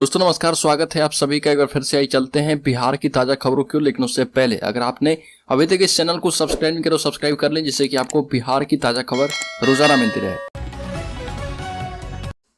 दोस्तों नमस्कार, स्वागत है आप सभी का। एक बार फिर से आई चलते हैं बिहार की ताजा खबरों की ओर। लेकिन उससे पहले अगर आपने अभी तक इस चैनल को सब्सक्राइब नहीं किया तो सब्सक्राइब कर लें, जिससे कि आपको बिहार की ताजा खबर रोजाना मिलती रहे।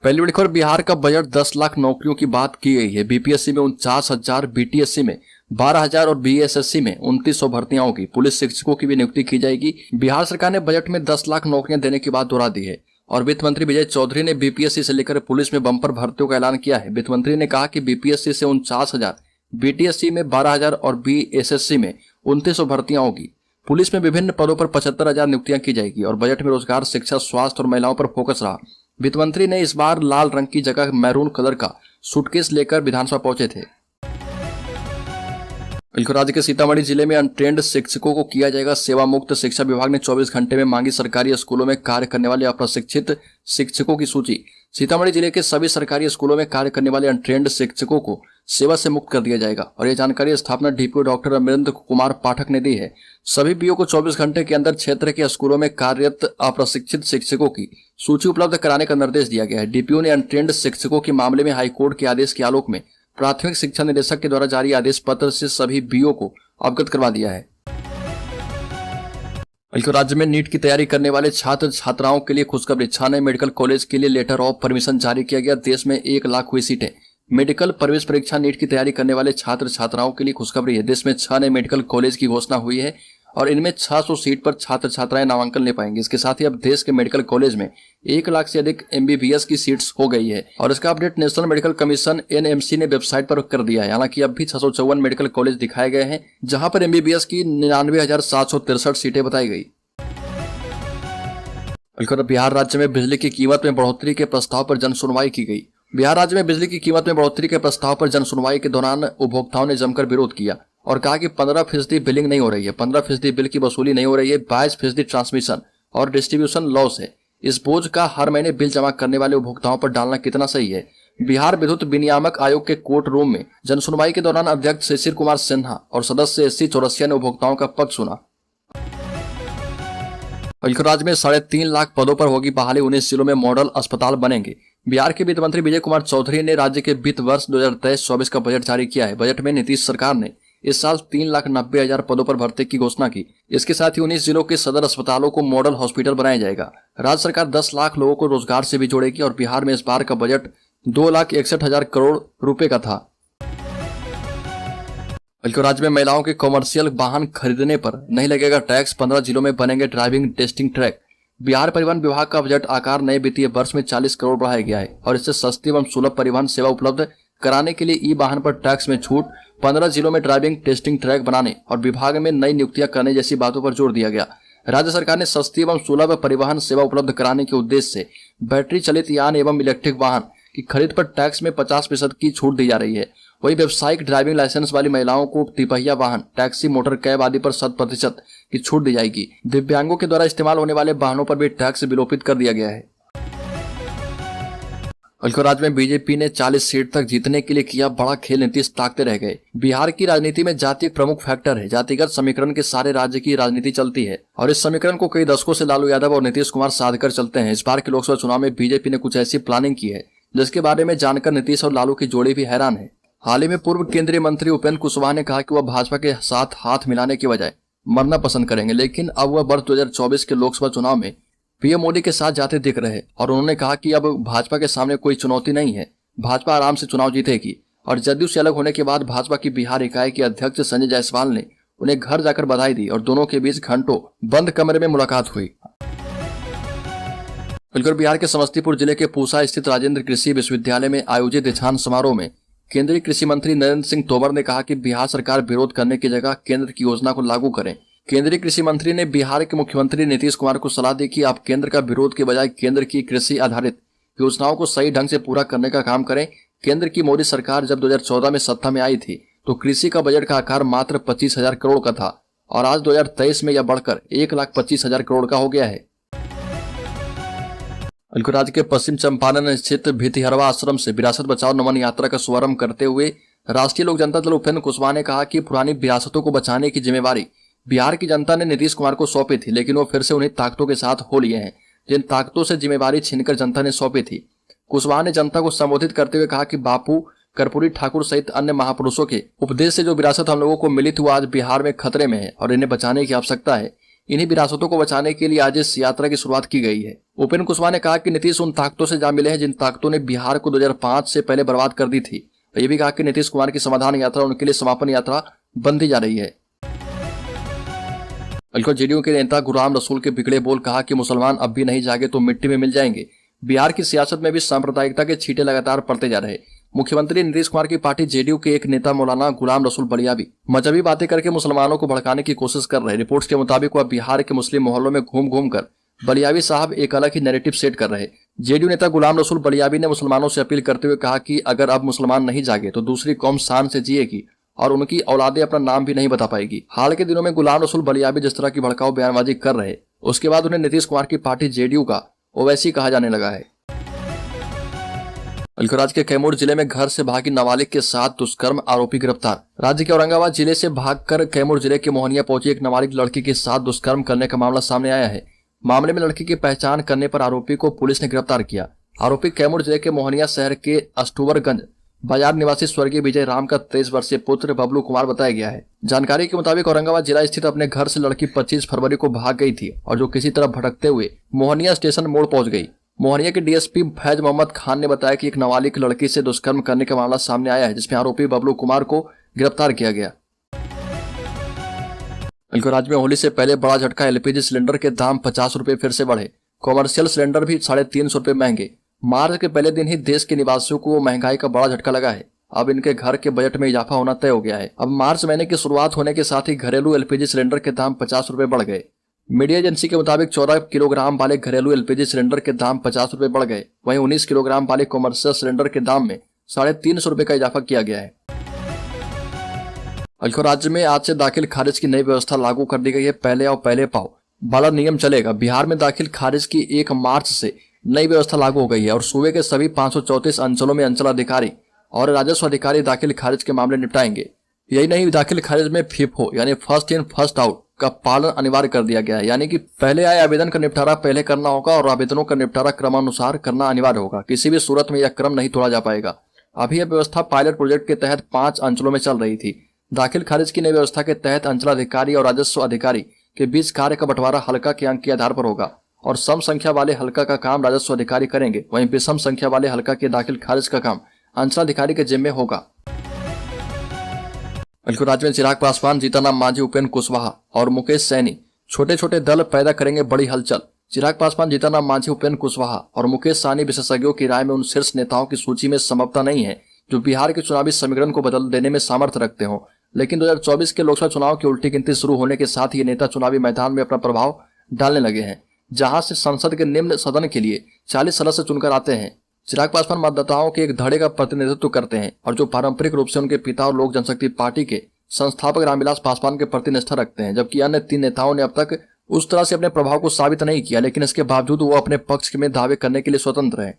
पहली बड़ी खबर, बिहार का बजट 10 लाख नौकरियों की बात की गई है। बीपीएससी में 49,000, बीटीएससी में 12,000 और बीएसएससी में 2900 भर्तियां होगी। पुलिस शिक्षकों की भी नियुक्ति की जाएगी। बिहार सरकार ने बजट में 10 लाख नौकरियां देने की बात दोहरा दी है। और वित्त मंत्री विजय चौधरी ने बीपीएससी से लेकर पुलिस में बम्पर भर्तियों का ऐलान किया है। वित्त मंत्री ने कहा कि बीपीएससी से 49,000, बीटीएससी में 12,000 और बीएसएससी में 2900 भर्तियां होगी। पुलिस में विभिन्न पदों पर 75,000 नियुक्तियां की जाएगी। और बजट में रोजगार, शिक्षा, स्वास्थ्य और महिलाओं पर फोकस रहा। वित्त मंत्री ने इस बार लाल रंग की जगह मैरून कलर का सूटकेस लेकर विधानसभा पहुंचे थे। राज्य के सीतामढ़ी जिले में अनट्रेंड शिक्षकों को किया जाएगा सेवा मुक्त। शिक्षा विभाग ने 24 घंटे में मांगी सरकारी स्कूलों में कार्य करने वाले अप्रशिक्षित शिक्षकों की सूची। सीतामढ़ी जिले के सभी सरकारी स्कूलों में कार्य करने वाले अनट्रेंड शिक्षकों को सेवा से मुक्त कर दिया जाएगा। और यह जानकारी स्थापना डीपीओ डॉक्टर अमरेंद्र कुमार पाठक ने दी है। सभी बीओ को 24 घंटे के अंदर क्षेत्र के स्कूलों में कार्यरत अप्रशिक्षित शिक्षकों की सूची उपलब्ध कराने का निर्देश दिया गया है। डीपीओ ने अनट्रेंड शिक्षकों के मामले में हाईकोर्ट के आदेश के आलोक में प्राथमिक शिक्षा निदेशक के द्वारा जारी आदेश पत्र से सभी बीओ को अवगत करवा दिया है। राज्य में नीट की तैयारी करने वाले छात्र छात्राओं के लिए खुशखबरी। 6 नए मेडिकल कॉलेज के लिए लेटर ऑफ परमिशन जारी किया गया। देश में 1 लाख हुई सीटें। मेडिकल प्रवेश परीक्षा नीट की तैयारी करने वाले छात्र छात्राओं के लिए खुशखबरी है। देश में 6 नए मेडिकल कॉलेज की घोषणा हुई है और इनमें 600 सीट पर छात्र छात्राएं नामांकन ले पाएंगे। इसके साथ ही अब देश के मेडिकल कॉलेज में 1 लाख से अधिक एमबीबीएस की सीट्स हो गई है। और इसका update national medical commission NMC ने वेबसाइट पर कर दिया है। हालांकि अब भी 654 मेडिकल कॉलेज दिखाए गए हैं, जहां पर एमबीबीएस की 99,763 सीटें बताई गई। बिहार राज्य में बिजली की कीमत में बढ़ोतरी के प्रस्ताव पर जन सुनवाई की गई। बिहार राज्य में बिजली की कीमत में बढ़ोतरी के प्रस्ताव पर जन सुनवाई के दौरान उपभोक्ताओं ने जमकर विरोध किया और कहा कि 15% बिलिंग नहीं हो रही है, 15% बिल की वसूली नहीं हो रही है, 22% ट्रांसमिशन और डिस्ट्रीब्यूशन लॉस है। इस बोझ का हर महीने बिल जमा करने वाले उपभोक्ताओं पर डालना कितना सही है। बिहार विद्युत विनियामक आयोग के कोर्ट रूम में जन सुनवाई के दौरान अध्यक्ष शिशिर कुमार सिन्हा और सदस्य एससी चौरसिया ने उपभोक्ताओं का पक्ष सुना। राज्य में 3.5 लाख पदों पर होगी बहाली। 19 जिलों में मॉडल अस्पताल बनेंगे। बिहार के वित्त मंत्री विजय कुमार चौधरी ने राज्य के वित्त वर्ष 2023-24 का बजट जारी किया है। बजट में नीतीश सरकार ने इस साल 3,90,000 पदों पर भर्ती की घोषणा की। इसके साथ ही 19 जिलों के सदर अस्पतालों को मॉडल हॉस्पिटल बनाया जाएगा। राज्य सरकार 10 लाख लोगों को रोजगार से भी जोड़ेगी। और बिहार में इस बार का बजट 2,61,000 करोड़ रुपए का था। राज्य में महिलाओं के कॉमर्शियल वाहन खरीदने पर नहीं लगेगा टैक्स। 15 जिलों में बनेंगे ड्राइविंग टेस्टिंग ट्रैक। बिहार परिवहन विभाग का बजट आकार नए वित्तीय वर्ष में 40 करोड़ बढ़ाया गया है। और इससे सस्ती एवं सुलभ परिवहन सेवा उपलब्ध कराने के लिए ई वाहन पर टैक्स में छूट, 15 जिलों में ड्राइविंग टेस्टिंग ट्रैक बनाने और विभाग में नई नियुक्तियां करने जैसी बातों पर जोर दिया गया। राज्य सरकार ने सस्ती एवं सुलभ परिवहन सेवा उपलब्ध कराने के उद्देश्य से बैटरी चलित यान एवं इलेक्ट्रिक वाहन की खरीद पर टैक्स में 50% की छूट दी जा रही है। वही व्यावसायिक ड्राइविंग लाइसेंस वाली महिलाओं को तिपहिया वाहन, टैक्सी, मोटर कैब आदि पर 100% की छूट दी जाएगी। दिव्यांगों के द्वारा इस्तेमाल होने वाले वाहनों पर भी टैक्स विलोपित कर दिया गया है। राज्य में बीजेपी ने 40 सीट तक जीतने के लिए किया बड़ा खेल, नीतीश ताकते रह गए। बिहार की राजनीति में जाति एक प्रमुख फैक्टर है। जातिगत समीकरण के सारे राज्य की राजनीति चलती है और इस समीकरण को कई दशकों से लालू यादव और नीतीश कुमार साध कर चलते हैं। इस बार के लोकसभा चुनाव में बीजेपी ने कुछ ऐसी प्लानिंग की है जिसके बारे में जानकर नीतीश और लालू की जोड़ी भी हैरान है। हाल ही में पूर्व केंद्रीय मंत्री उपेंद्र कुशवाहा ने कहा कि वह भाजपा के साथ हाथ मिलाने के बजाय मरना पसंद करेंगे, लेकिन अब वह वर्ष 2024 के लोकसभा चुनाव में पीएम मोदी के साथ जाते दिख रहे। और उन्होंने कहा कि अब भाजपा के सामने कोई चुनौती नहीं है, भाजपा आराम से चुनाव जीतेगी। और जदयू से अलग होने के बाद भाजपा की बिहार इकाई के अध्यक्ष संजय जायसवाल ने उन्हें घर जाकर बधाई दी और दोनों के बीच घंटों बंद कमरे में मुलाकात हुई। बिहार के समस्तीपुर जिले के पूसा स्थित राजेंद्र कृषि विश्वविद्यालय में आयोजित दीक्षांत समारोह में केंद्रीय कृषि मंत्री नरेंद्र सिंह तोमर ने कहा कि बिहार सरकार विरोध करने की जगह केंद्र की योजना को लागू करें। केंद्रीय कृषि मंत्री ने बिहार के मुख्यमंत्री नीतीश कुमार को सलाह दी कि आप केंद्र का विरोध के बजाय केंद्र की कृषि आधारित योजनाओं को सही ढंग से पूरा करने का काम करें। केंद्र की मोदी सरकार जब 2014 में सत्ता में आई थी तो कृषि का बजट का आकार मात्र 25,000 करोड़ का था और आज 2023 में यह बढ़कर 1,25,000 करोड़ का हो गया है। राज्य के पश्चिम चंपारण स्थित भितिहरवा आश्रम से विरासत बचाओ नमन यात्रा का शुभारंभ करते हुए राष्ट्रीय लोक जनता दल उपेंद्र कुशवाहा ने कहा कि पुरानी विरासतों को बचाने की जिम्मेवारी बिहार की जनता ने नीतीश कुमार को सौंपी थी, लेकिन वो फिर से उन्हीं ताकतों के साथ हो लिए हैं जिन ताकतों से जिम्मेवारी छीनकर जनता ने सौंपी थी। कुशवाहा ने जनता को संबोधित करते हुए कहा कि बापू कर्पूरी ठाकुर सहित अन्य महापुरुषों के उपदेश से जो विरासत हम लोगों को मिली थी वो आज बिहार में खतरे में है और इन्हें बचाने की आवश्यकता है। इन्हीं विरासतों को बचाने के लिए आज इस यात्रा की शुरुआत की गई है। उपेंद्र कुशवाहा ने कहा कि नीतीश उन ताकतों से जा मिले हैं जिन ताकतों ने बिहार को 2005 से पहले बर्बाद कर दी थी। ये भी कहा कि नीतीश कुमार की समाधान यात्रा उनके लिए समापन यात्रा बनती जा रही है। जेडीयू के नेता गुलाम रसूल के बिगड़े बोल, कहा कि मुसलमान अब भी नहीं जागे तो मिट्टी में मिल जाएंगे। बिहार की सियासत में भी सांप्रदायिकता के छींटे लगातार पड़ते जा रहे। मुख्यमंत्री नीतीश कुमार की पार्टी जेडीयू के एक नेता मौलाना गुलाम रसूल बलियाबी मजहबी बातें करके मुसलमानों को भड़काने की कोशिश कर रहे। रिपोर्ट्स के मुताबिक वह बिहार के मुस्लिम मोहल्लों में घूम घूम कर बलियाबी साहब एक अलग ही नैरेटिव सेट कर रहे। जेडीयू नेता गुलाम रसूल बलियाबी ने मुसलमानों से अपील करते हुए कहा कि अगर अब मुसलमान नहीं जागे तो दूसरी कौम शान से जिएगी और उनकी औलादें अपना नाम भी नहीं बता पाएगी। हाल के दिनों में गुलाम रसूल बलियाबी जिस तरह की भड़काऊ बयानबाजी कर रहे, उसके बाद उन्हें नीतीश कुमार की पार्टी जेडीयू का ओवैसी कहा जाने लगा है। राज्य के कैमूर जिले में घर से भागी नाबालिग के साथ दुष्कर्म आरोपी गिरफ्तार। राज्य के औरंगाबाद जिले से भागकर कैमूर जिले के मोहनिया पहुंची एक नाबालिग लड़की के साथ दुष्कर्म करने का मामला सामने आया है। मामले में लड़की की पहचान करने पर आरोपी को पुलिस ने गिरफ्तार किया। आरोपी कैमूर जिले के मोहनिया शहर के अष्टूवरगंज बाजार निवासी स्वर्गीय विजय राम का 23 वर्षीय पुत्र बबलू कुमार बताया गया है। जानकारी के मुताबिक औरंगाबाद जिला स्थित अपने घर से लड़की 25 फरवरी को भाग गई थी और जो किसी तरह भटकते हुए मोहनिया स्टेशन मोड़ पहुंच गई। मोहनिया के डीएसपी फैज मोहम्मद खान ने बताया कि एक नाबालिग लड़की से दुष्कर्म करने का मामला सामने आया है, जिसमें आरोपी बबलू कुमार को गिरफ्तार किया गया। राज्य में होली से पहले बड़ा झटका, एलपीजी सिलेंडर के दाम 50 रुपए फिर से बढ़े। कॉमर्शियल सिलेंडर भी 350 रुपए महंगे। मार्च के पहले दिन ही देश के निवासियों को महंगाई का बड़ा झटका लगा है। अब इनके घर के बजट में इजाफा होना तय हो गया है। अब मार्च महीने की शुरुआत होने के साथ ही घरेलू एलपीजी सिलेंडर के दाम 50 रुपए बढ़ गए। मीडिया एजेंसी के मुताबिक 14 किलोग्राम वाले घरेलू एलपीजी सिलेंडर के दाम 50 रुपए बढ़ गए। वहीं 19 किलोग्राम वाले कॉमर्शियल सिलेंडर के दाम में 350 रुपए का इजाफा किया गया है। राज्य में आज से दाखिल खारिज की नई व्यवस्था लागू कर दी गई है। पहले आओ पहले पाओ वाला नियम चलेगा। बिहार में दाखिल खारिज की 1 मार्च से नई व्यवस्था लागू हो गई है और सूबे के सभी 534 अंचलों में अंचल अधिकारी और राजस्व अधिकारी दाखिल खारिज के मामले निपटाएंगे। यही नहीं, दाखिल खारिज में फीफो यानी फर्स्ट इन फर्स्ट आउट का पालन अनिवार्य कर दिया गया है। यानी कि पहले आए आवेदन का निपटारा पहले करना होगा और आवेदनों का निपटारा क्रमानुसार करना अनिवार्य होगा। किसी भी सूरत में यह क्रम नहीं तोड़ा जा पाएगा। अभी यह व्यवस्था पायलट प्रोजेक्ट के तहत 5 अंचलों में चल रही थी। दाखिल खारिज की नई व्यवस्था के तहत अंचलाधिकारी और राजस्व अधिकारी के बीच कार्य का बंटवारा हल्का के अंक के आधार पर होगा और सम संख्या वाले हल्का का काम राजस्व अधिकारी करेंगे। वहीं विषम संख्या वाले हल्का के दाखिल खारिज का काम अंचलाधिकारी के जिम्मे होगा। राज्य में चिराग पासवान, जीतनराम मांझी, उपेंद्र कुशवाहा और मुकेश सैनी छोटे छोटे दल पैदा करेंगे बड़ी हलचल। चिराग पासवान, जीतनराम मांझी, उपेंद्र कुशवाहा और मुकेश सहनी विशेषज्ञों की राय में उन शीर्ष नेताओं की सूची में संभवता नहीं है जो बिहार के चुनावी समीकरण को बदल देने में सामर्थ्य रखते हों। लेकिन 2024 के लोकसभा चुनाव की उल्टी गिनती शुरू होने के साथ ये नेता चुनावी मैदान में अपना प्रभाव डालने लगे हैं, जहां से संसद के निम्न सदन के लिए 40 सदस्य चुनकर आते हैं। चिराग पासवान मतदाताओं के एक धड़े का प्रतिनिधित्व करते हैं और जो पारंपरिक रूप से उनके पिता और लोक जनशक्ति पार्टी के संस्थापक रामविलास पासवान के प्रति निष्ठा रखते हैं, जबकि अन्य 3 नेताओं ने अब तक उस तरह से अपने प्रभाव को साबित नहीं किया। लेकिन इसके बावजूद वो अपने पक्ष में दावे करने के लिए स्वतंत्र हैं।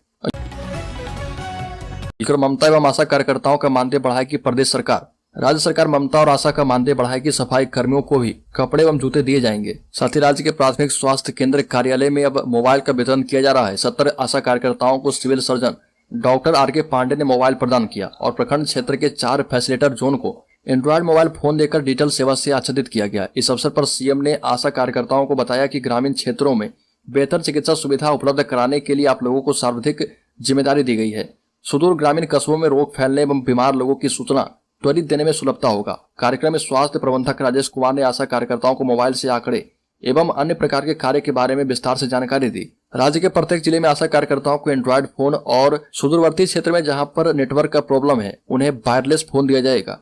ममता एवं आशा कार्यकर्ताओं का मानदेय बढ़ाएगी प्रदेश सरकार। राज्य सरकार ममता और आशा का मानदेय बढ़ाएगी। सफाई कर्मियों को भी कपड़े एवं जूते दिए जाएंगे। साथ ही राज्य के प्राथमिक स्वास्थ्य केंद्र कार्यालय में अब मोबाइल का वितरण किया जा रहा है। 70 आशा कार्यकर्ताओं को सिविल सर्जन डॉक्टर आर के पांडे ने मोबाइल प्रदान किया और प्रखंड क्षेत्र के 4 फैसिलिटेटर जोन को एंड्रॉयड मोबाइल फोन देकर डिजिटल सेवा से आच्छादित किया गया। इस अवसर पर सीएम ने आशा कार्यकर्ताओं को बताया कि ग्रामीण क्षेत्रों में बेहतर चिकित्सा सुविधा उपलब्ध कराने के लिए आप लोगों को सर्वाधिक जिम्मेदारी दी गई है। सुदूर ग्रामीण कस्बों में रोग फैलने एवं बीमार लोगों की सूचना त्वरित देने में सुलभता होगा। कार्यक्रम में स्वास्थ्य प्रबंधक राजेश कुमार ने आशा कार्यकर्ताओं को मोबाइल से आंकड़े एवं अन्य प्रकार के कार्य के बारे में विस्तार से जानकारी दी। राज्य के प्रत्येक जिले में आशा कार्यकर्ताओं को एंड्रॉयड फोन और सुदूरवर्ती क्षेत्र में जहां पर नेटवर्क का प्रॉब्लम है उन्हें वायरलेस फोन दिया जाएगा।